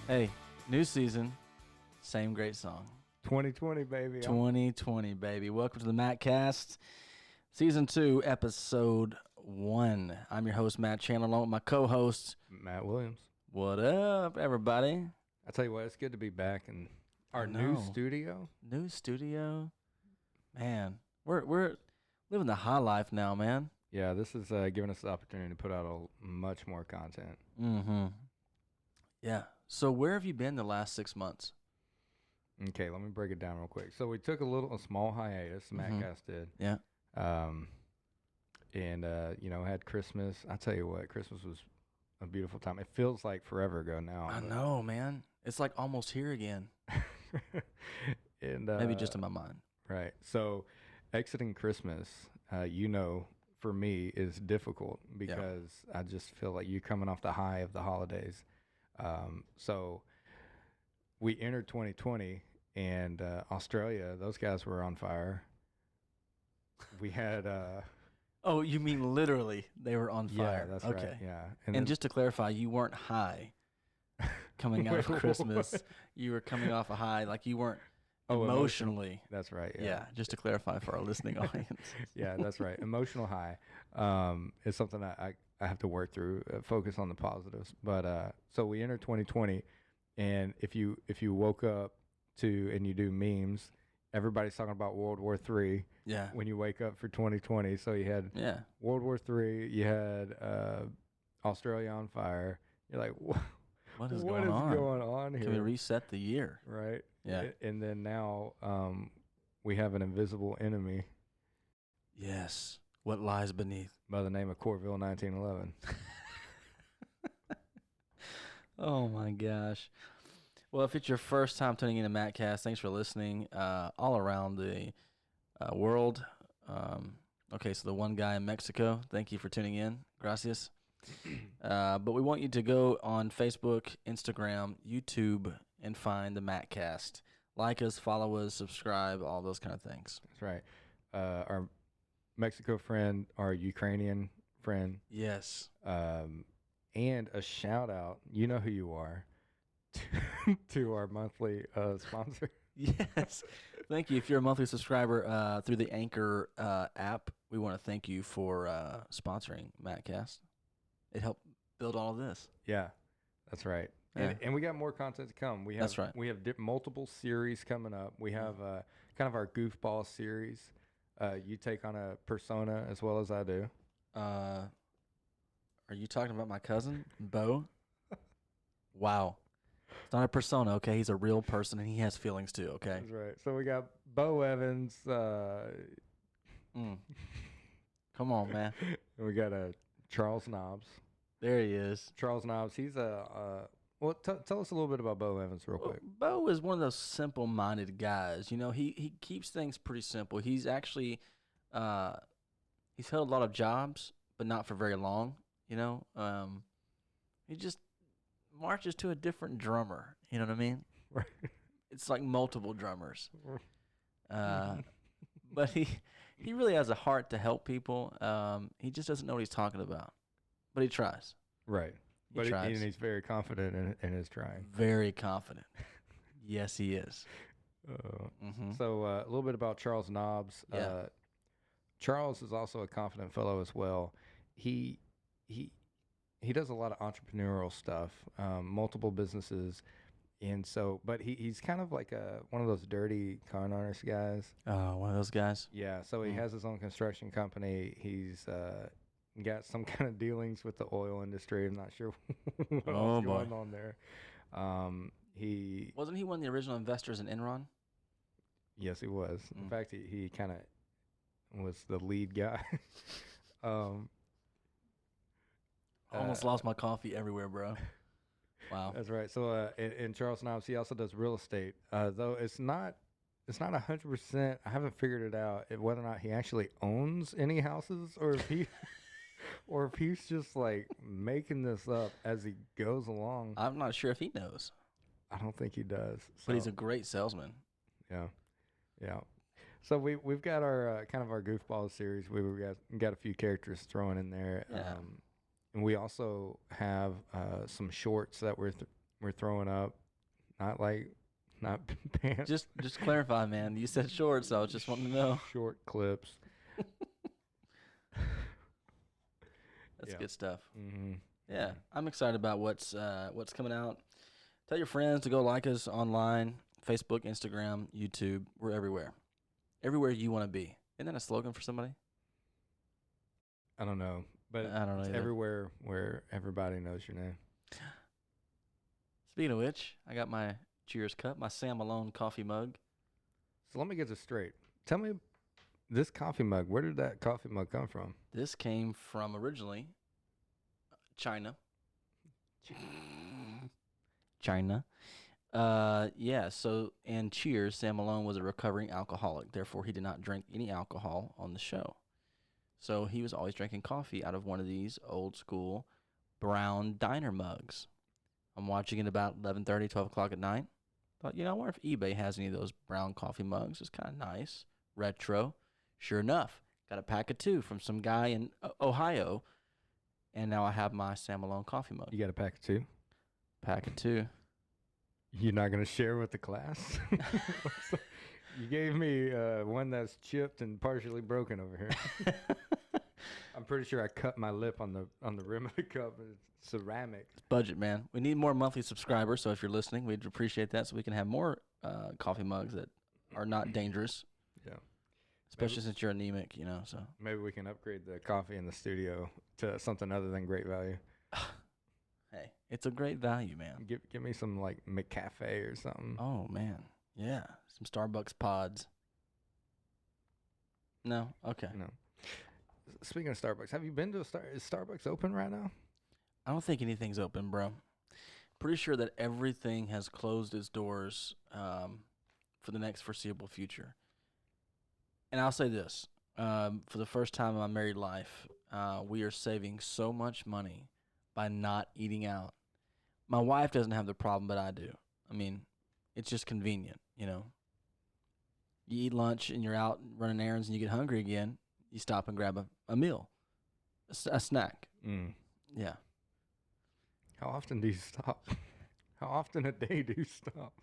Hey, new season, same great song. 2020, baby. 2020, baby. Welcome to the Mattcast, Season 2, Episode 1. I'm your host, Matt Chandler, along with my co-host, Matt Williams. What up, everybody? I tell you what, it's good to be back in our new studio. New studio. Man, we're living the high life now, man. Yeah, this is giving us the opportunity to put out much more content. Mm-hmm. Yeah. So where have you been the last 6 months? Okay, let me break it down real quick. So we took a small hiatus. Mattcast did. Yeah. Had Christmas. I tell you what, Christmas was a beautiful time. It feels like forever ago now. I know, man. It's like almost here again. And maybe just in my mind. Right. So exiting Christmas, for me is difficult because I just feel like you're coming off the high of the holidays. So we entered 2020 and Australia, those guys were on fire. We had oh, you mean literally they were on fire? Yeah, that's okay. right. Yeah. And just to clarify, you weren't high coming out of Christmas. You were coming off a high, like you weren't emotionally. That's right. Yeah, just to clarify for our listening audience. Yeah, that's right. Emotional high is something I have to work through, focus on the positives. But so we entered 2020, and if you woke up and you do memes, everybody's talking about World War III. Yeah. When you wake up for 2020, so you had World War III, you had Australia on fire. You're like, what is going on here? Can we reset the year? Right. Yeah. And then now we have an invisible enemy. Yes. What lies beneath? By the name of Corville 1911. Oh my gosh. Well, if it's your first time tuning in to Mattcast, thanks for listening. All around the world. Okay, so the one guy in Mexico, thank you for tuning in. Gracias. But we want you to go on Facebook, Instagram, YouTube, and find the Mattcast. Like us, follow us, subscribe, all those kind of things. That's right. Our Mexico friend, our Ukrainian friend. Yes. And a shout out, you know who you are, to our monthly sponsor. Yes. Thank you. If you're a monthly subscriber through the Anchor app, we want to thank you for sponsoring Mattcast. It helped build all of this. Yeah, that's right. Yeah. And we got more content to come. That's right. We have multiple series coming up. We have kind of our goofball series. You take on a persona as well as I do. Are you talking about my cousin, Bo? Wow. It's not a persona, okay? He's a real person, and he has feelings too, okay? That's right. So we got Bo Evans. Come on, man. And we got Charles Knobs. There he is. Charles Knobs. He's tell us a little bit about Bo Evans real quick. Bo is one of those simple-minded guys. You know, he keeps things pretty simple. He's actually he's held a lot of jobs, but not for very long. You know, he just marches to a different drummer. You know what I mean? Right. It's like multiple drummers. But he really has a heart to help people. He just doesn't know what he's talking about, but he tries. Right. He tries. And he's very confident in his trying. Very confident. Yes, he is. So a little bit about Charles Knobs. Yeah. Charles is also a confident fellow as well. He does a lot of entrepreneurial stuff, multiple businesses. And so, but he's kind of like one of those dirty con artist guys. Oh, one of those guys? Yeah, so he has his own construction company. He's got some kind of dealings with the oil industry. I'm not sure what else going on there. Wasn't he one of the original investors in Enron? Yes, he was. In fact, he kind of was the lead guy. Almost lost my coffee everywhere, bro. Wow. That's right. So in Charles Knobs, he also does real estate, though it's not 100%. I haven't figured it out whether or not he actually owns any houses or if he's just like making this up as he goes along. I'm not sure if he knows. I don't think he does. So, but he's a great salesman. Yeah. Yeah. So we've got our kind of our goofball series. We've got a few characters thrown in there. Yeah. And we also have some shorts that we're We're throwing up, not like not pants. Just clarify, man. You said short, so I was just wanting to know. Short clips. That's Yeah. good stuff. Mm-hmm. Yeah, I'm excited about what's coming out. Tell your friends to go like us online, Facebook, Instagram, YouTube. We're everywhere. Everywhere you want to be. Isn't that a slogan for somebody? I don't know, but I don't know it's either. everywhere where everybody knows your name. Speaking of which, I got my Cheers cup, my Sam Malone coffee mug. So let me get this straight. Tell me, this coffee mug, where did that coffee mug come from? This came from originally China. China. Yeah, so, and Cheers, Sam Malone was a recovering alcoholic. Therefore, he did not drink any alcohol on the show. So he was always drinking coffee out of one of these old school brown diner mugs. I'm watching it about 11:30, 12 o'clock at night. Thought, I wonder if eBay has any of those brown coffee mugs. It's kind of nice, retro. Sure enough, got a pack of 2 from some guy in Ohio, and now I have my Sam Malone coffee mug. You got a pack of 2? Pack of 2. You're not going to share with the class? You gave me one that's chipped and partially broken over here. I'm pretty sure I cut my lip on the rim of the cup. It's ceramic. It's budget, man. We need more monthly subscribers, so if you're listening, we'd appreciate that so we can have more coffee mugs that are not dangerous. Yeah. Especially since you're anemic, so. Maybe we can upgrade the coffee in the studio to something other than great value. Hey, it's a great value, man. Give me some like McCafe or something. Oh, man. Yeah. Some Starbucks pods. No? Okay. No. Speaking of Starbucks, have you been to is Starbucks open right now? I don't think anything's open, bro. Pretty sure that everything has closed its doors for the next foreseeable future. And I'll say this. For the first time in my married life, we are saving so much money by not eating out. My wife doesn't have the problem, but I do. I mean, it's just convenient, You eat lunch and you're out running errands and you get hungry again. You stop and grab a meal, a snack. Mm. Yeah. How often do you stop? How often a day do you stop?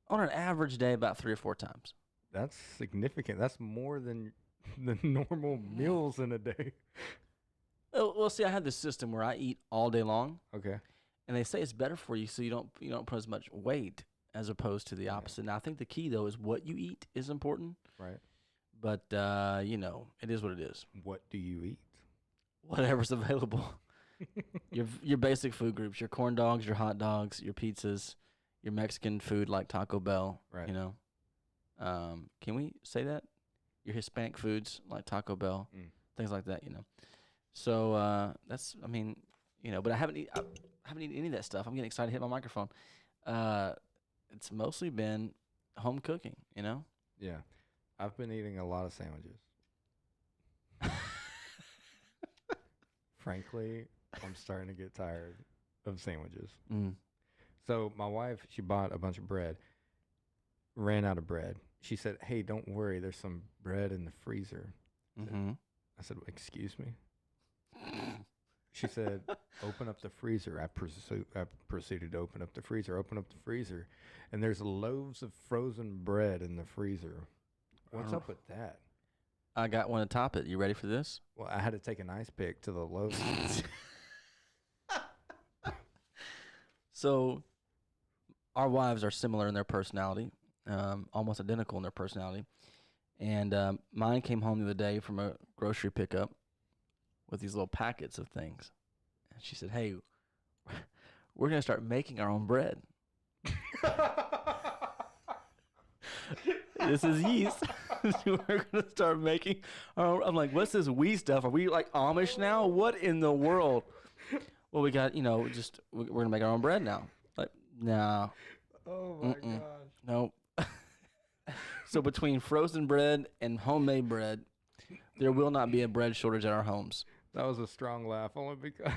On an average day, about 3 or 4 times. That's significant. That's more than the normal meals in a day. Oh, well, see, I have this system where I eat all day long. Okay. And they say it's better for you so you don't put as much weight as opposed to the opposite. Now, I think the key, though, is what you eat is important. Right. But, it is what it is. What do you eat? Whatever's available. Your basic food groups, your corn dogs, your hot dogs, your pizzas, your Mexican food like Taco Bell. Right. Can we say that? Your Hispanic foods like Taco Bell, things like that, So that's, but I haven't eaten any of that stuff. I'm getting excited to hit my microphone. It's mostly been home cooking, Yeah. I've been eating a lot of sandwiches. Frankly, I'm starting to get tired of sandwiches. Mm. So my wife, she bought a bunch of bread, ran out of bread. She said, "Hey, don't worry, there's some bread in the freezer." Mm-hmm. I said, "Excuse me?" She said, "Open up the freezer." I proceeded to open up the freezer, and there's loaves of frozen bread in the freezer. What's up with that? I got one to top it. You ready for this? Well, I had to take an ice pick to the loaves. So, our wives are similar in their personality, almost identical in their personality. And mine came home the other day from a grocery pickup with these little packets of things. And she said, "Hey, we're going to start making our own bread." This is yeast. We're going to start making our own. I'm like, what's this we stuff? Are we like Amish now? What in the world? Well, we got, we're going to make our own bread now. Like, no. Oh, my gosh. Nope. So between frozen bread and homemade bread, there will not be a bread shortage at our homes. That was a strong laugh, only because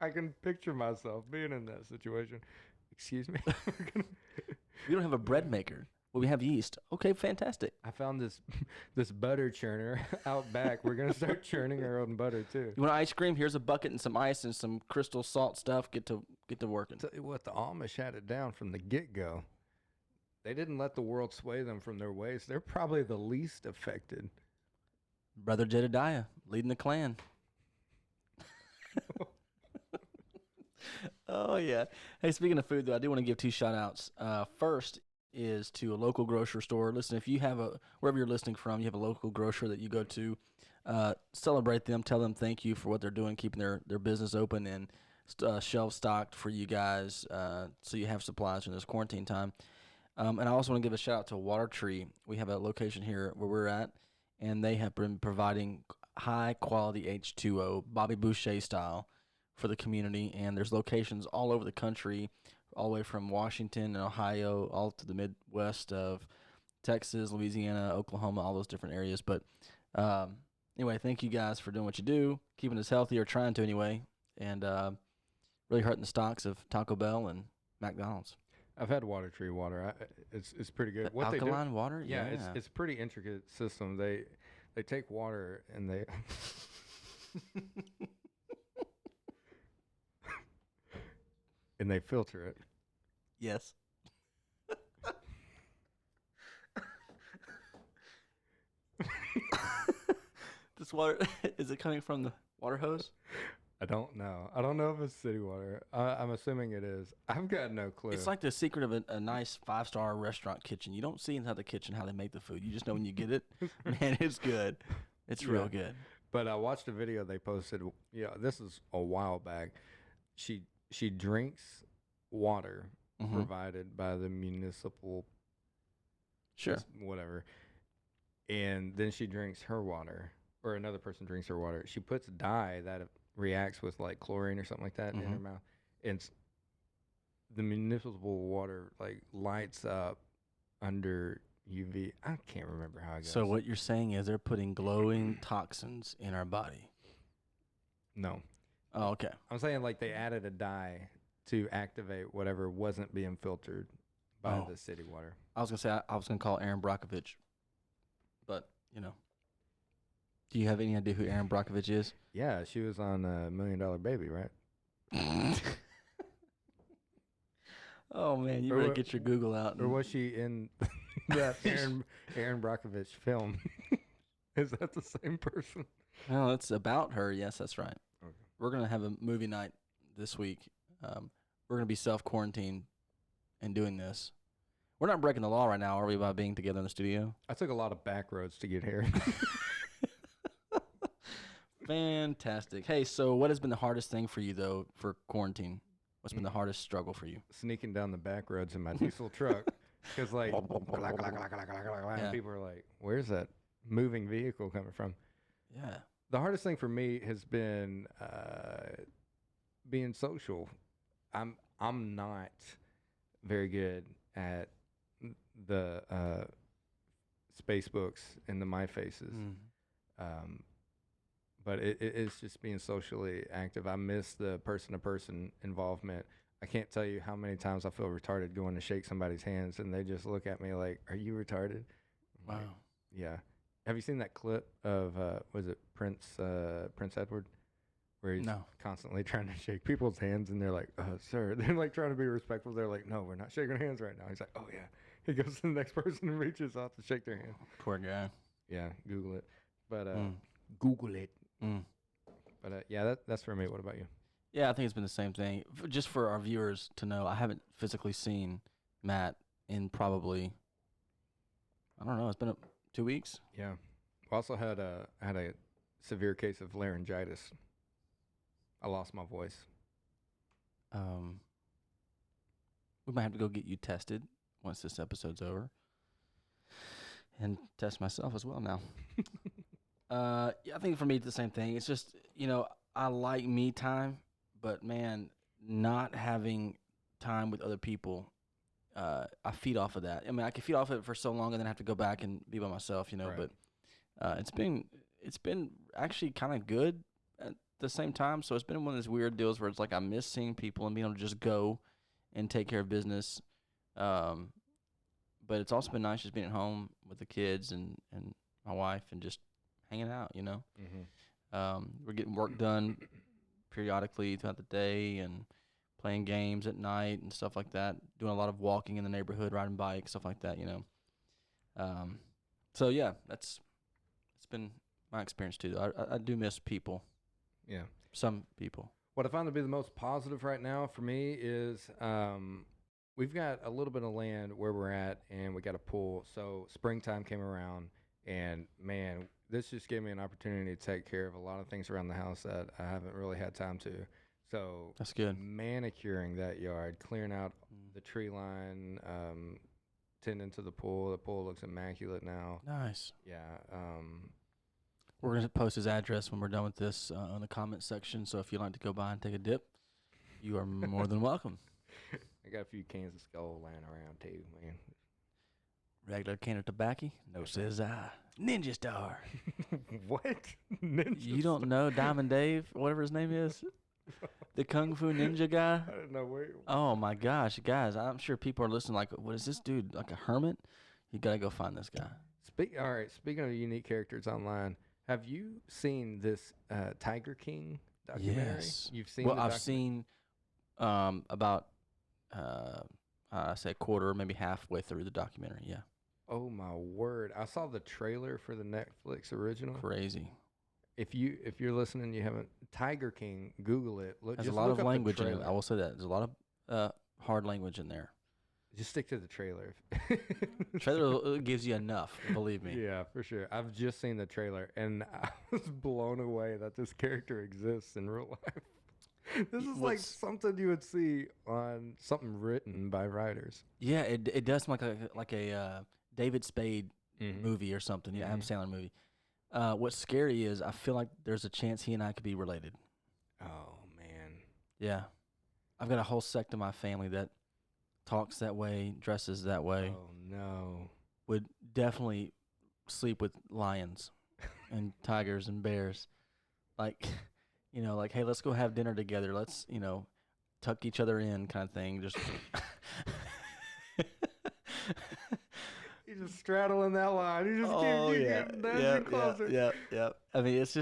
I can picture myself being in that situation. Excuse me? We don't have a bread maker. Well, we have yeast. Okay, fantastic. I found this this butter churner out back. We're gonna start churning our own butter too. You want ice cream? Here's a bucket and some ice and some crystal salt stuff. Get to working. Tell you what, the Amish had it down from the get go. They didn't let the world sway them from their ways. They're probably the least affected. Brother Jedediah leading the clan. Oh yeah. Hey, speaking of food though, I do want to give 2 shout outs. First is to a local grocery store. Listen, if you have wherever you're listening from, you have a local grocer that you go to, celebrate them, tell them thank you for what they're doing, keeping their business open and shelves stocked for you guys, so you have supplies in this quarantine time. And I also want to give a shout out to Water Tree. We have a location here where we're at, and they have been providing high quality H2O, Bobby Boucher style, for the community. And there's locations all over the country, all the way from Washington and Ohio, all to the Midwest of Texas, Louisiana, Oklahoma, all those different areas. But anyway, thank you guys for doing what you do, keeping us healthy, or trying to anyway, and really hurting the stocks of Taco Bell and McDonald's. I've had Water Tree water. It's pretty good. What Alkaline water? Yeah, it's pretty intricate system. They take water and they and they filter it. Yes. This water, is it coming from the water hose? I don't know. I don't know if it's city water. I'm assuming it is. I've got no clue. It's like the secret of a nice 5-star restaurant kitchen. You don't see inside the kitchen how they make the food. You just know when you get it, man, it's good. It's real good. But I watched a video they posted. Yeah, this is a while back. She drinks water provided by the municipal, whatever, and then she drinks her water, or another person drinks her water. She puts dye that reacts with like chlorine or something like that in her mouth, and the municipal water like lights up under UV. I can't remember how it goes. So what you're saying is they're putting glowing toxins in our body. No. Oh, okay. I'm saying like they added a dye to activate whatever wasn't being filtered by the city water. I was gonna say I was gonna call Aaron Brockovich, but do you have any idea who Aaron Brockovich is? Yeah, she was on $1 Million Baby, right? Oh man, you better get your Google out. Or was she in that Aaron Brockovich film? Is that the same person? Well, it's about her. Yes, that's right. Okay. We're gonna have a movie night this week. We're gonna be self-quarantined and doing this. We're not breaking the law right now, are we, by being together in the studio? I took a lot of back roads to get here. Fantastic. Hey, so what has been the hardest thing for you, though, for quarantine? What's been the hardest struggle for you? Sneaking down the back roads in my diesel truck. Because, like, and people are like, where's that moving vehicle coming from? Yeah. The hardest thing for me has been being social. I'm not very good at the space books and the my faces. But it's just being socially active. I miss the person-to-person involvement. I can't tell you how many times I feel retarded going to shake somebody's hands, and they just look at me like, "Are you retarded?" Wow. Like, yeah. Have you seen that clip of was it Prince Edward, where he's constantly trying to shake people's hands, and they're like, "Sir," they're like trying to be respectful. They're like, "No, we're not shaking hands right now." He's like, "Oh yeah." He goes to the next person and reaches out to shake their hand. Poor guy. Yeah, Google it. But Google it. But yeah, that's for me. What about you? Yeah, I think it's been the same thing. Just for our viewers to know, I haven't physically seen Matt in probably, I don't know, it's been 2 weeks. Yeah. I also had a severe case of laryngitis. I lost my voice. We might have to go get you tested once this episode's over, and test myself as well now. Yeah, I think for me it's the same thing. It's just, I like me time, but man, not having time with other people, I feed off of that. I mean, I can feed off of it for so long and then have to go back and be by myself, Right. But it's been actually kind of good at the same time. So it's been one of those weird deals where it's like I miss seeing people and being able to just go and take care of business. but it's also been nice just being at home with the kids and my wife and just hanging out. We're getting work done periodically throughout the day and playing games at night and stuff like that. Doing a lot of walking in the neighborhood, riding bikes, stuff like that. Um, so yeah, it's been my experience too. I do miss people. Yeah. Some people. What I found to be the most positive right now for me is we've got a little bit of land where we're at, and we got a pool. So springtime came around, and man, this just gave me an opportunity to take care of a lot of things around the house that I haven't really had time to. So That's good. manicuring that yard, clearing out the tree line, tending to the pool. The pool looks immaculate now. Nice. Yeah. We're going to post his address when we're done with this on the comment section. So if you'd like to go by and take a dip, you are more than welcome. I got a few cans of Skull laying around too, man. Regular can of tobacco? No, says I. Ninja Star. What? Ninja You don't know Diamond Dave, whatever his name is? The Kung Fu Ninja guy? I don't know where. Oh my gosh, guys, I'm sure people are listening like, what is this dude, like a hermit? You got to go find this guy. All right, speaking of unique characters online, have you seen this Tiger King documentary? Yes. You've seen Well, I've seen about, I say a quarter, maybe halfway through the documentary, yeah. Oh my word. I saw the trailer for the Netflix original. Crazy. If you're listening, you haven't Tiger King, Google it. Look, There's a just lot look of up the language in it. trailer. I will say that. There's a lot of hard language in there. Just stick to the trailer. Trailer gives you enough, believe me. Yeah, for sure. I've just seen the trailer, and I was blown away that this character exists in real life. This is like something you would see on something written by writers. Yeah, it does seem like a David Spade movie or something. Yeah, Adam Sandler movie. What's scary is I feel like there's a chance he and I could be related. Oh man. Yeah, I've got a whole sect of my family that talks that way, dresses that way. Oh no. Would definitely sleep with lions and tigers and bears. Like, like, hey, let's go have dinner together. Let's, tuck each other in kind of thing. Just He's just straddling that line. You just keep getting closer. Yeah. I mean, it's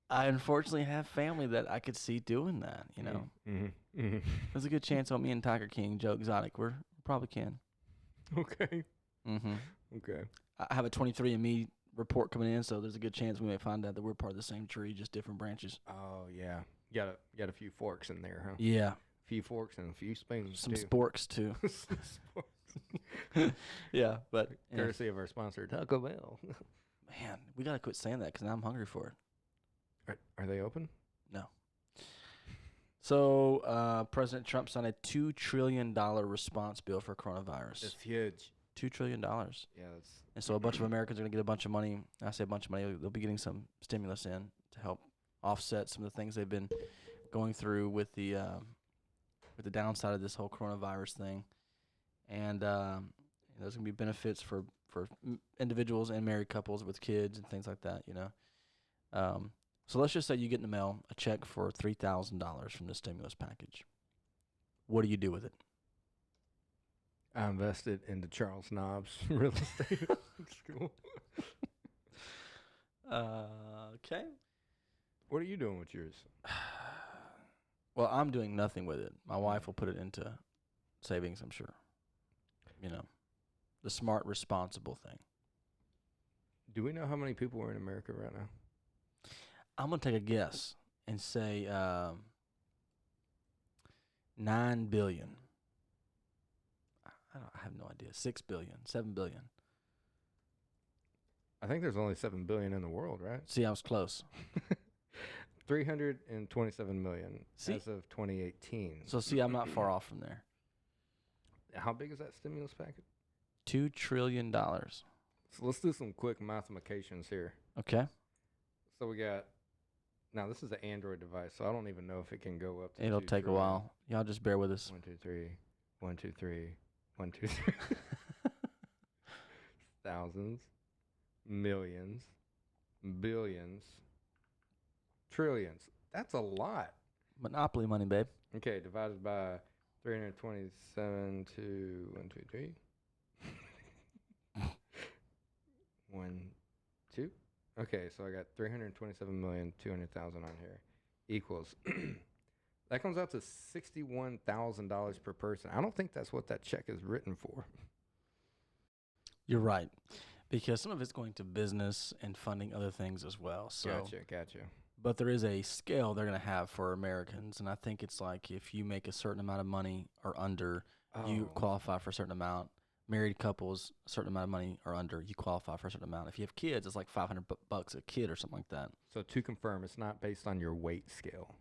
I unfortunately have family that I could see doing that, There's a good chance on me and Tiger King, Joe Exotic, we probably can. Okay. Mm-hmm. Okay. I have a 23andMe report coming in, so there's a good chance we may find out that we're part of the same tree, just different branches. Oh yeah. Got a few forks in there, huh? Yeah. A few forks and a few spoons. Some too. sporks too. Yeah, but courtesy of our sponsor, Taco Bell. Man, we gotta quit saying that because now I'm hungry for it. Are they open? No. So President Trump signed a $2 trillion response bill for coronavirus. It's huge. $2 trillion. Yeah, and so a bunch of Americans are going to get a bunch of money. I say a bunch of money. They'll be getting some stimulus in to help offset some of the things they've been going through with the downside of this whole coronavirus thing. And there's going to be benefits for individuals and married couples with kids and things like that, So let's just say you get in the mail a check for $3,000 from the stimulus package. What do you do with it? I invested into Charles Knobs real estate school. Okay. What are you doing with yours? Well, I'm doing nothing with it. My wife will put it into savings, I'm sure. The smart, responsible thing. Do we know how many people are in America right now? I'm going to take a guess and say 9 billion. I have no idea. 6 billion, 7 billion. I think there's only 7 billion in the world, right? See, I was close. 327 million as of 2018. So see, I'm not far off from there. How big is that stimulus package? $2 trillion. So let's do some quick mathematications here. Okay. So we got, now this is an Android device, so I don't even know if it can go up to It'll take a while. Y'all just bear with us. 1, 2, 3, 1, 2, 3, 1, 2, 3. Thousands, millions, billions, trillions. That's a lot. Monopoly money, babe. Okay, divided by 327 to 1, 2, 3. 1, 2. Okay, so I got 327,200,000 on here equals that comes out to $61,000 per person. I don't think that's what that check is written for. You're right, because some of it's going to business and funding other things as well. So, Gotcha. but there is a scale they're going to have for Americans, and I think it's like if you make a certain amount of money or under, you qualify for a certain amount. Married couples, a certain amount of money or under, you qualify for a certain amount. If you have kids, it's like $500 a kid or something like that. So to confirm, it's not based on your weight scale.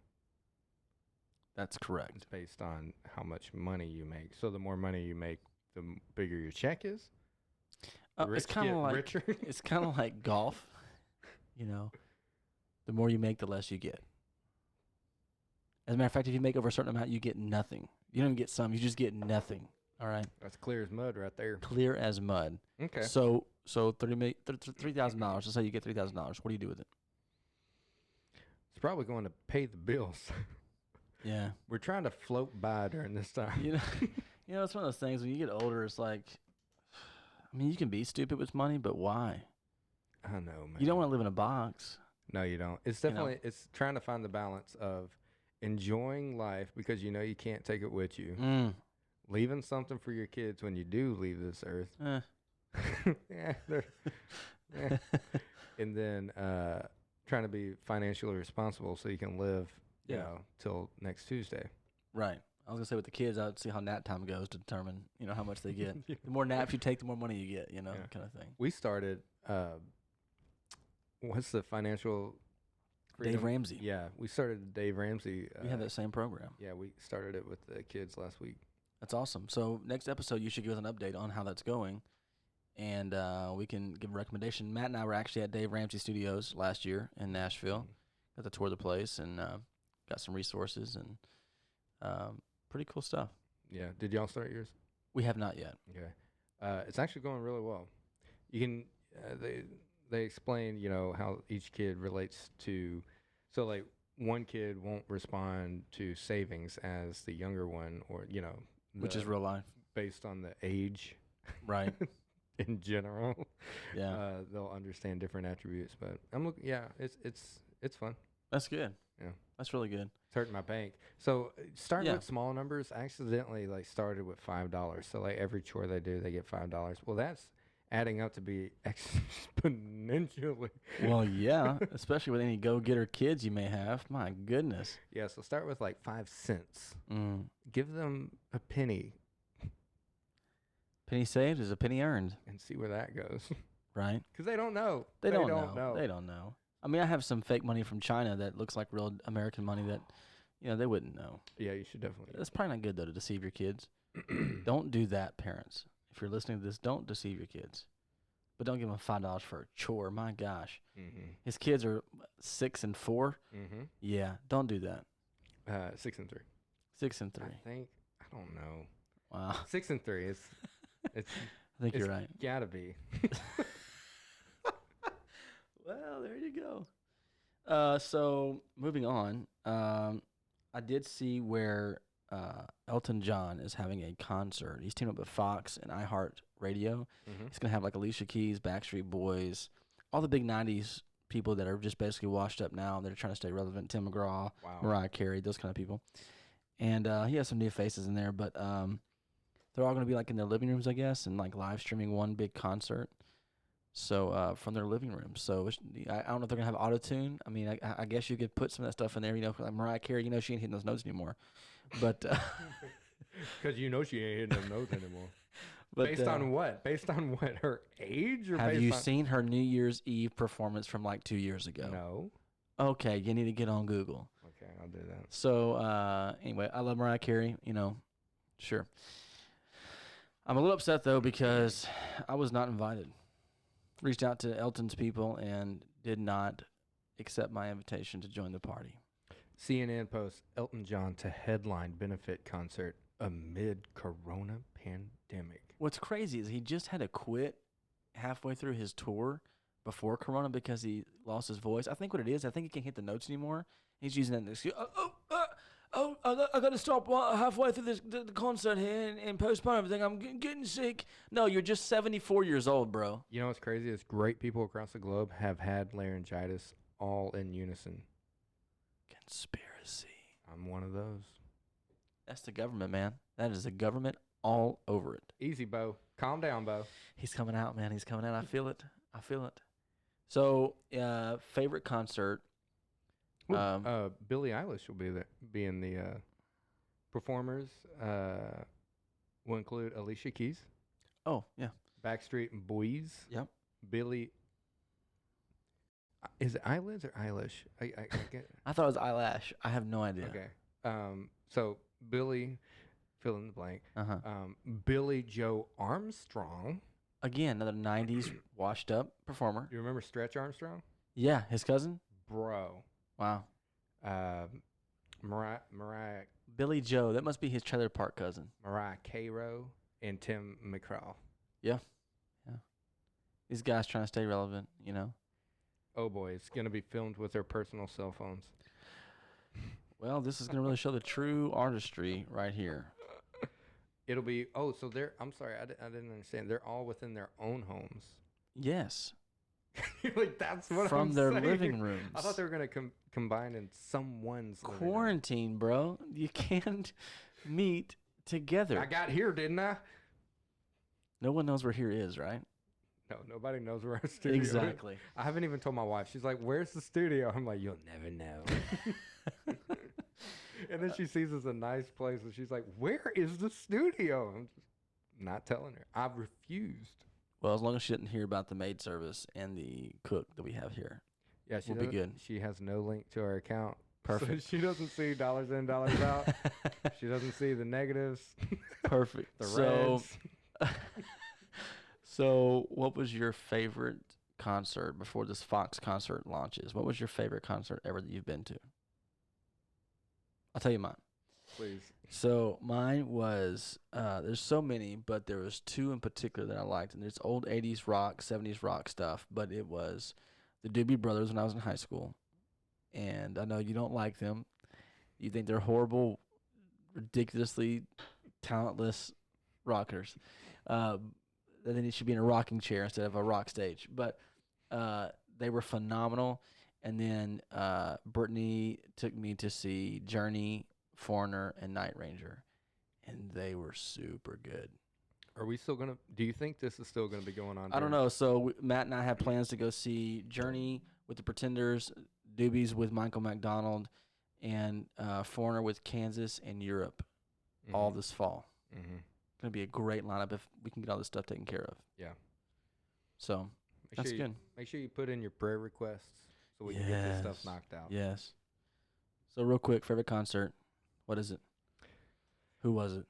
That's correct. It's based on how much money you make. So the more money you make, the bigger your check is. It's kind of like richer. It's kind of like golf. You know, the more you make, the less you get. As a matter of fact, if you make over a certain amount, you get nothing. You don't even get some. You just get nothing. All right. That's clear as mud right there. Clear as mud. Okay. So $3,000. Let's say you get $3,000. What do you do with it? It's probably going to pay the bills. Yeah. We're trying to float by during this time. You know, it's one of those things when you get older. It's like, I mean, you can be stupid with money, but why? I know, man. You don't want to live in a box. No, you don't. It's definitely it's trying to find the balance of enjoying life because you know you can't take it with you. Leaving something for your kids when you do leave this earth. And then trying to be financially responsible so you can live, you know, till next Tuesday. Right. I was going to say with the kids, I'd see how nap time goes to determine, you know, how much they get. The more naps you take, the more money you get, you know, kind of thing. We started, what's the financial freedom? Dave Ramsey. Yeah, we started Dave Ramsey. We have that same program. Yeah, we started it with the kids last week. That's awesome. So next episode, you should give us an update on how that's going, and we can give a recommendation. Matt and I were actually at Dave Ramsey Studios last year in Nashville. Got to tour the place and got some resources and pretty cool stuff. Yeah. Did y'all start yours? We have not yet. Okay. It's actually going really well. You can they explain, you know, how each kid relates to. So like one kid won't respond to savings as the younger one, or you know. Which is real life. Based on the age. Right. In general. Yeah. They'll understand different attributes. But I'm looking, it's fun. That's good. Yeah. That's really good. It's hurting my bank. So starting with small numbers, I accidentally started with $5. So every chore they do, they get $5. Well, that's adding up to be exponentially. Well, yeah, especially with any go-getter kids you may have. My goodness. Yeah, so start with 5 cents. Give them a penny. Penny saved is a penny earned. And see where that goes. Right? Because they don't know. They don't know. They don't know. I mean, I have some fake money from China that looks like real American money that, you know, they wouldn't know. Yeah, you should definitely. It's probably not good, though, to deceive your kids. Don't do that, parents. If you're listening to this, don't deceive your kids. But don't give them $5 for a chore. My gosh. His kids are 6 and 4. Yeah, don't do that. 6 and 3. 6 and 3. I don't know. Wow. 6 and 3. I think you're right. Gotta be. Well, there you go. So moving on, I did see where Elton John is having a concert. He's teamed up with Fox and iHeartRadio. He's gonna have Alicia Keys, Backstreet Boys, all the big '90s people that are just basically washed up now. They're trying to stay relevant. Tim McGraw, Mariah Carey, those kind of people. And he has some new faces in there, but they're all gonna be in their living rooms, I guess, and live streaming one big concert. So from their living room. So I don't know if they're gonna have auto tune. I mean, I guess you could put some of that stuff in there. You know, like Mariah Carey. You know, she ain't hitting those notes anymore. But because you know she ain't hitting those notes anymore. But, based on what? Based on what? Her age? Or have you seen her New Year's Eve performance from 2 years ago? No. Okay, you need to get on Google. Okay, I'll do that. So anyway, I love Mariah Carey. You know, sure. I'm a little upset though because I was not invited. Reached out to Elton's people and did not accept my invitation to join the party. CNN posts Elton John to headline benefit concert amid corona pandemic. What's crazy is he just had to quit halfway through his tour before corona because he lost his voice. I think what it is, I think he can't hit the notes anymore. He's using that excuse. oh, I got to stop halfway through the concert here and postpone everything. I'm getting sick. No, you're just 74 years old, bro. You know what's crazy is great people across the globe have had laryngitis all in unison. Conspiracy. I'm one of those. That's the government, man. That is the government all over it. Easy, Bo. Calm down, Bo. He's coming out, man. He's coming out. I feel it. I feel it. So, favorite concert. Billie Eilish will be in the performers. Will include Alicia Keys, Oh, yeah. Backstreet Boys. Yep. Billie. Is it Eilish or Eilish? I get. I thought it was eyelash. I have no idea. Okay. So Billie, fill in the blank. Uh-huh. Billie Joe Armstrong. Again, another 90s washed up performer. You remember Stretch Armstrong? Yeah, his cousin. Bro. Wow. Mariah Billy Joe. That must be his trailer park cousin. Mariah Cairo and Tim McGraw. Yeah. Yeah. These guys trying to stay relevant, you know. Oh boy, it's gonna be filmed with their personal cell phones. Well, this is going to really show the true artistry right here. It'll be so they're. I'm sorry, I didn't understand. They're all within their own homes. Yes. Like that's what From I'm their saying. living rooms. I thought they were gonna combine in someone's living room. Quarantine, bro. You can't meet together. I got here, didn't I? No one knows where here is, right? No, nobody knows where our studio is. Exactly. I haven't even told my wife. She's like, "Where's the studio?" I'm like, "You'll never know." And then she sees it's a nice place, and she's like, "Where is the studio?" I'm just not telling her. I've refused. Well, as long as she didn't hear about the maid service and the cook that we have here. Yeah, she We'll be good. She has no link to our account. Perfect. So she doesn't see dollars in, dollars out. She doesn't see the negatives. Perfect. The So, reds. so what was your favorite concert before this Fox concert launches? What was your favorite concert ever that you've been to? I'll tell you mine. Please. So mine was there's so many, but there was two in particular that I liked, and it's old 80s rock, 70s rock stuff, but it was the Doobie Brothers when I was in high school. And I know you don't like them. You think they're horrible, ridiculously talentless rockers. That they should be in a rocking chair instead of a rock stage. But they were phenomenal. And then Brittany took me to see Journey, Foreigner, and Night Ranger, and they were super good. Are we still gonna? Do you think this is still gonna be going on? I don't know. So Matt and I have plans to go see Journey with the Pretenders, Doobies with Michael McDonald, and Foreigner with Kansas and Europe, all this fall. Mm-hmm. Gonna be a great lineup if we can get all this stuff taken care of. Yeah. So that's good. Make sure you put in your prayer requests so we can get this stuff knocked out. Yes. So real quick, favorite concert. What is it? Who was it?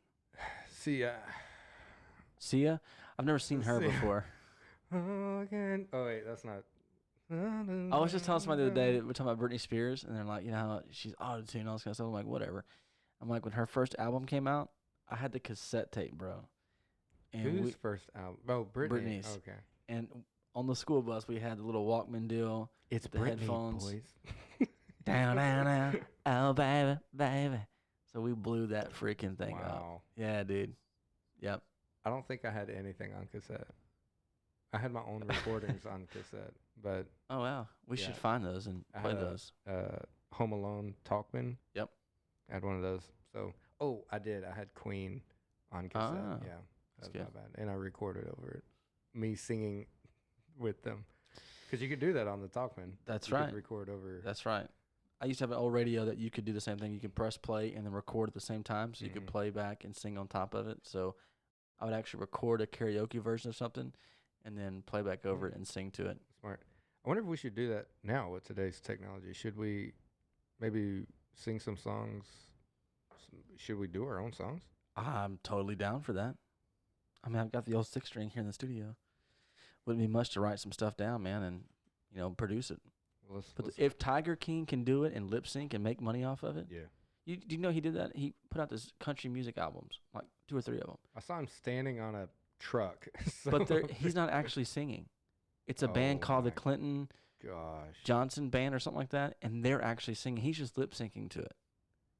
Sia? I've never seen her before. Oh wait, that's not. I was just telling somebody the other day that we're talking about Britney Spears, and they're like, you know how she's auto-tune and all this kind of stuff. I'm like, whatever. I'm like, when her first album came out, I had the cassette tape, bro. And Whose first album? Oh, Britney's. Okay. And on the school bus, we had the little Walkman deal. It's the Britney, headphones. boys. Down, down, down. Oh, baby, baby. So we blew that freaking thing up. Wow. Yeah, dude. Yep. I don't think I had anything on cassette. I had my own recordings on cassette, but Oh, wow. We should Yeah. find those and I play had those. Home Alone Talkman. Yep. I had one of those. So, I did. I had Queen on cassette. Ah, Yeah, that's that's not bad. And I recorded over it, me singing with them, because you could do that on the Talkman. That's You right. could record over. That's right. I used to have an old radio that you could do the same thing. You could press play and then record at the same time, so you could Mhm. play back and sing on top of it. So I would actually record a karaoke version of something and then play back over it and sing to it. Smart. I wonder if we should do that now with today's technology. Should we maybe sing some songs? Should we do our own songs? I'm totally down for that. I mean, I've got the old 6-string here in the studio. Wouldn't be much to write some stuff down, man, and produce it. Well, But if Tiger King can do it and lip sync and make money off of it, yeah. do you know he did that? He put out this country music albums, like 2 or 3 of them. I saw him standing on a truck. But he's not actually singing. It's a band Oh called the my Clinton Gosh. Johnson Band or something like that, and they're actually singing. He's just lip syncing to it.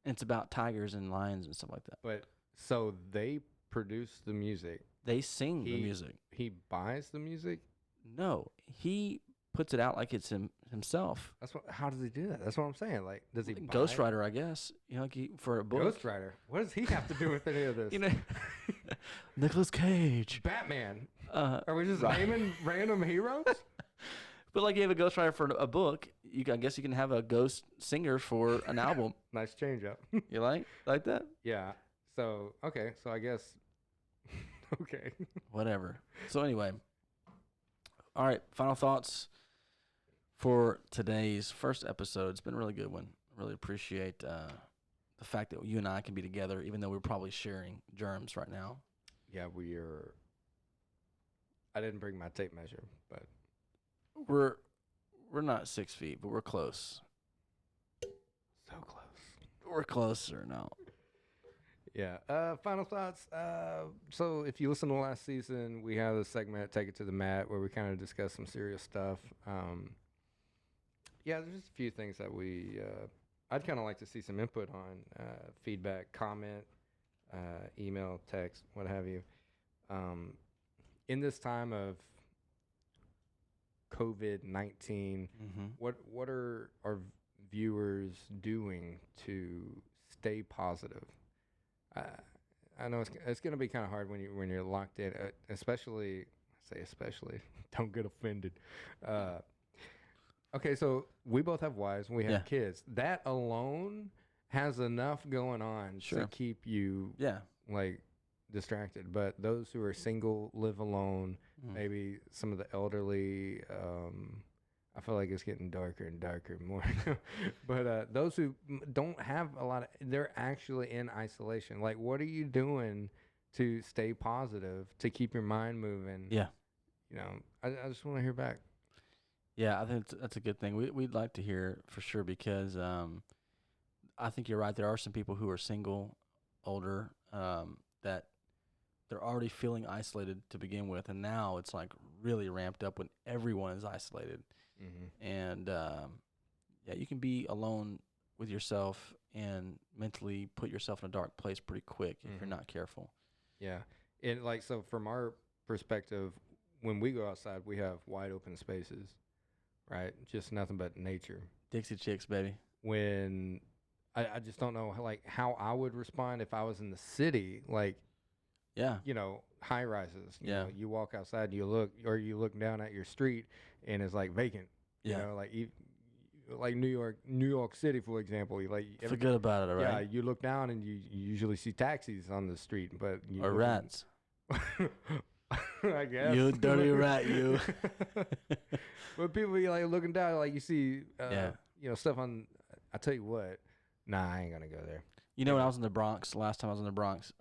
And it's about tigers and lions and stuff like that. But so they produce the music. They sing the He music. he buys the music. No, he puts it out like it's himself. That's what. How does he do that? That's what I'm saying. Like, does he buy Ghostwriter, I guess. You know, like for a book. Ghostwriter? What does he have to do with any of this? You know, Nicolas Cage. Batman. Are Are we just naming random heroes? But like you have a ghostwriter for a book, I guess you can have a ghost singer for an album. Nice change up. You like that? Yeah. So okay. So I guess. Okay. Whatever. So anyway, all right. Final thoughts for today's first episode. It's been a really good one. Really appreciate the fact that you and I can be together, even though we're probably sharing germs right now. Yeah, we are. I didn't bring my tape measure, but We're not 6 feet, but we're close. so close. We're closer now. Yeah. Final thoughts. So if you listen to last season, we had a segment, Take It to the Mat, where we kind of discussed some serious stuff. Yeah, there's just a few things that I'd kind of like to see some input on, feedback, comment, email, text, what have you. In this time of COVID-19, what are our viewers doing to stay positive? I know it's going to be kind of hard when you're locked in, especially don't get offended. Okay, so we both have wives and we have kids. That alone has enough going on to keep you like distracted. But those who are single, live alone, maybe some of the elderly, I feel like it's getting darker and darker more. But those who don't have a lot of, they're actually in isolation. Like, what are you doing to stay positive, to keep your mind moving? Yeah. You know, I just want to hear back. Yeah, I think that's a good thing. We'd like to hear for sure because I think you're right. There are some people who are single, older, that they're already feeling isolated to begin with, and now it's like really ramped up when everyone is isolated. And yeah, you can be alone with yourself and mentally put yourself in a dark place pretty quick if you're not careful. Yeah, and like so from our perspective, when we go outside, we have wide open spaces, right? Just nothing but nature. Dixie Chicks, baby. When I just don't know how I would respond if I was in the city, like. Yeah. You know, high rises. You Yeah. know, you walk outside, you look down at your street, and it's like vacant. Yeah. You know, like New York City, for example. Like forget about it, right? Yeah, you look down and you usually see taxis on the street, but or rats. I guess You dirty rat, you. But people be like looking down, like you see, you know, stuff on. I tell you what, nah, I ain't gonna go there. You know, when I was in the Bronx, last time I was in the Bronx,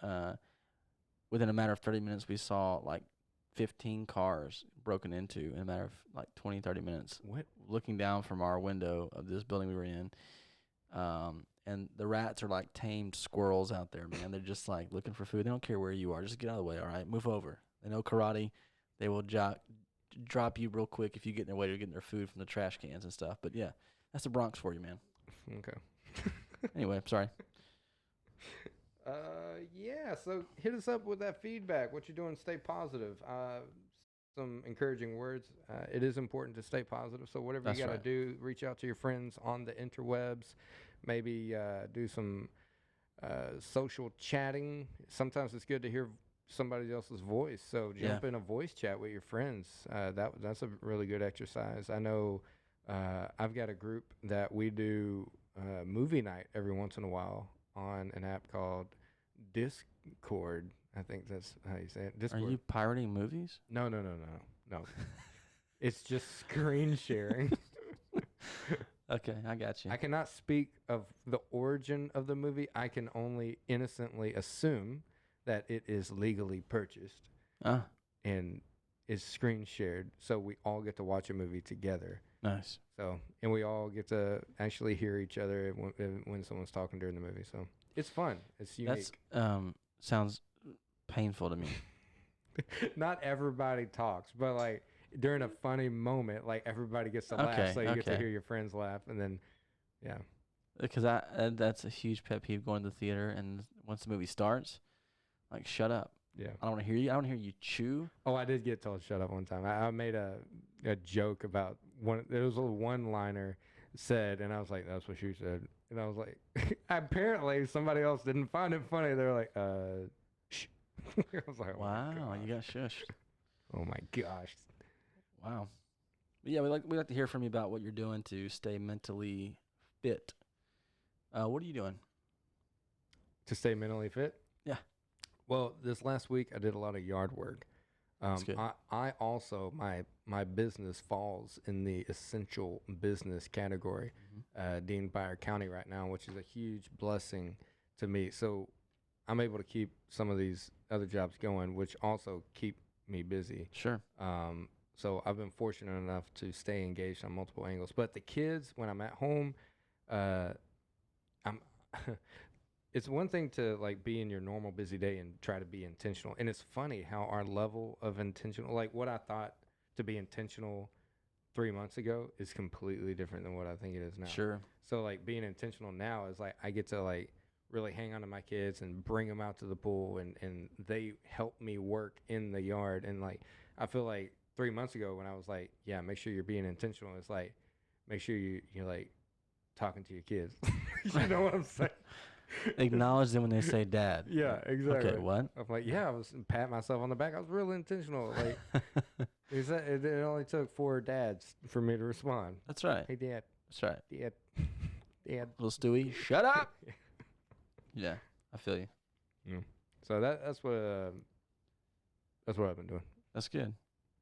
within a matter of 30 minutes, we saw like 15 cars broken into in a matter of like 20, 30 minutes. What? Looking down from our window of this building we were in. And the rats are like tamed squirrels out there, man. They're just like looking for food. They don't care where you are. Just get out of the way, all right? Move over. They know karate. They will drop you real quick if you get in their way. You're getting their food from the trash cans and stuff. But yeah, that's the Bronx for you, man. Okay. Anyway, I'm sorry. Yeah, so hit us up with that feedback. What you're doing, stay positive. Some encouraging words. It is important to stay positive. So whatever That's you got to right. do, reach out to your friends on the interwebs. Maybe do some social chatting. Sometimes it's good to hear somebody else's voice. So jump in a voice chat with your friends. That's a really good exercise. I know I've got a group that we do movie night every once in a while on an app called Discord. I think that's how you say it. Discord. Are you pirating movies? No. It's just screen sharing. Okay, I got you. I cannot speak of the origin of the movie. I can only innocently assume that it is legally purchased and is screen shared, so we all get to watch a movie together. Nice. So, and we all get to actually hear each other when someone's talking during the movie. So it's fun. It's unique. That's sounds painful to me. Not everybody talks, but like during a funny moment, like everybody gets to laugh, so you get to hear your friends laugh, and then, yeah. because that's a huge pet peeve, going to the theater and once the movie starts, like, shut up. Yeah. I don't want to hear you. I don't want to hear you chew. Oh, I did get told shut up one time. I made a joke about one. There was a one-liner said, and I was like, "That's what she said," and I was like, apparently somebody else didn't find it funny. They're like, shh. I was like, oh Wow, my you got shushed. oh my gosh. Wow. But yeah, we like to hear from you about what you're doing to stay mentally fit. What are you doing? To stay mentally fit? Yeah. Well, this last week I did a lot of yard work. That's good. I also my business falls in the essential business category, deemed by our county right now, which is a huge blessing to me. So I'm able to keep some of these other jobs going, which also keep me busy. Sure. So I've been fortunate enough to stay engaged on multiple angles. But the kids, when I'm at home, I'm it's one thing to like be in your normal busy day and try to be intentional. And it's funny how our level of intentional, like what I thought to be intentional 3 months ago, is completely different than what I think it is now. Sure. So like being intentional now is like I get to like really hang on to my kids and bring them out to the pool, and they help me work in the yard. And like I feel like 3 months ago when I was like, yeah, make sure you're being intentional, it's like make sure you're like talking to your kids. You know what I'm saying? Acknowledge them when they say dad. Yeah, exactly. Okay, what? I'm like, yeah, I was pat myself on the back. I was real intentional. Like, it only took 4 dads for me to respond. That's right. Hey, dad, That's right. dad, dad. Little Stewie, shut up. Yeah, I feel you. Yeah. So that's what I've been doing. That's good.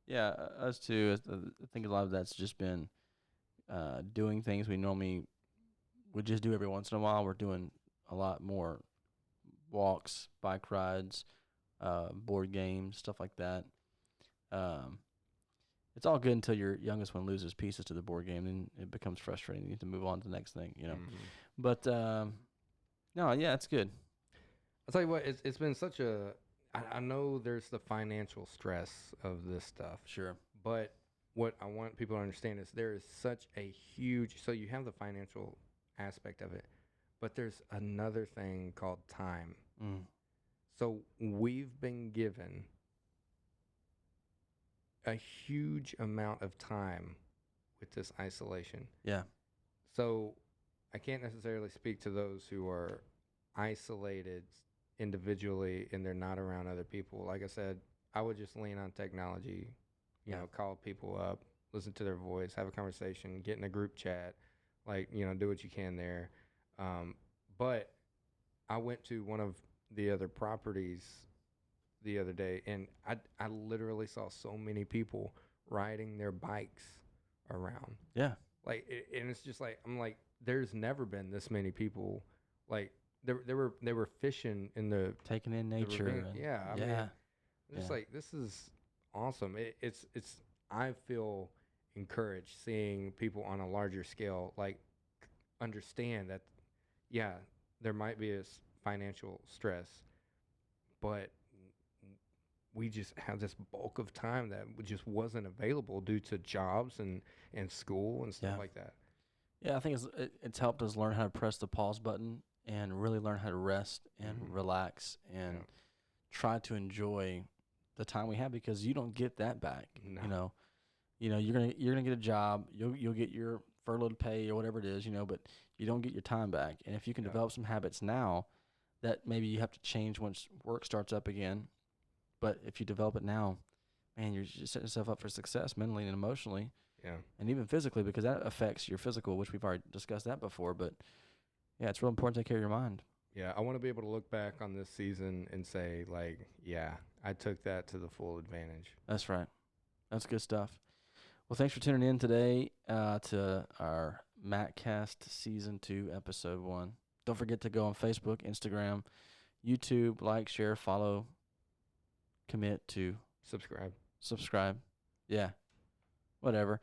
Yeah, us too. I think a lot of that's just been doing things we normally would just do every once in a while. We're doing a lot more walks, bike rides, board games, stuff like that. It's all good until your youngest one loses pieces to the board game, and it becomes frustrating. You need to move on to the next thing, you know. Mm-hmm. But no, yeah, it's good. I'll tell you what, it's been such a. I know there's the financial stress of this stuff, Sure. but what I want people to understand is there is such a huge. So you have the financial aspect of it, but there's another thing called time. Mm. So we've been given a huge amount of time with this isolation. Yeah. So I can't necessarily speak to those who are isolated individually and they're not around other people. Like I said, I would just lean on technology, you know, call people up, listen to their voice, have a conversation, get in a group chat, like, you know, do what you can there. But I went to one of the other properties the other day, and I literally saw so many people riding their bikes around. Yeah. Like, and it's just like, I'm like, there's never been this many people. Like, they were fishing in the Taking in the nature. ravine. And Yeah, I mean, it's like, this is awesome. It's I feel encouraged seeing people on a larger scale, like, understand that, yeah, there might be a financial stress, but we just have this bulk of time that just wasn't available due to jobs and school and stuff like that. Yeah, I think it's helped us learn how to press the pause button and really learn how to rest and relax and try to enjoy the time we have, because you don't get that back. No. You know, you're gonna get a job, you'll get your furloughed pay or whatever it is, you know, but you don't get your time back. And if you can develop some habits now that maybe you have to change once work starts up again, but if you develop it now, man, you're just setting yourself up for success mentally and emotionally. Yeah. And even physically, because that affects your physical, which we've already discussed that before. But yeah, it's real important to take care of your mind. Yeah, I want to be able to look back on this season and say, like, yeah, I took that to the full advantage. That's right. That's good stuff. Well, thanks for tuning in today to our MattCast Season 2, Episode 1. Don't forget to go on Facebook, Instagram, YouTube, like, share, follow, commit to subscribe. Yeah, whatever.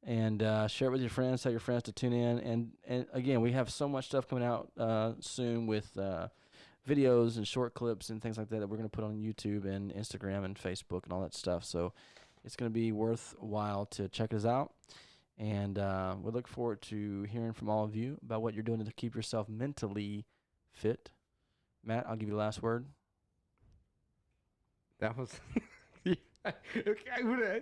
And share it with your friends. Tell your friends to tune in. And again, we have so much stuff coming out soon with videos and short clips and things like that we're going to put on YouTube and Instagram and Facebook and all that stuff. So it's going to be worthwhile to check us out. And we look forward to hearing from all of you about what you're doing to keep yourself mentally fit. Matt, I'll give you the last word. That was okay.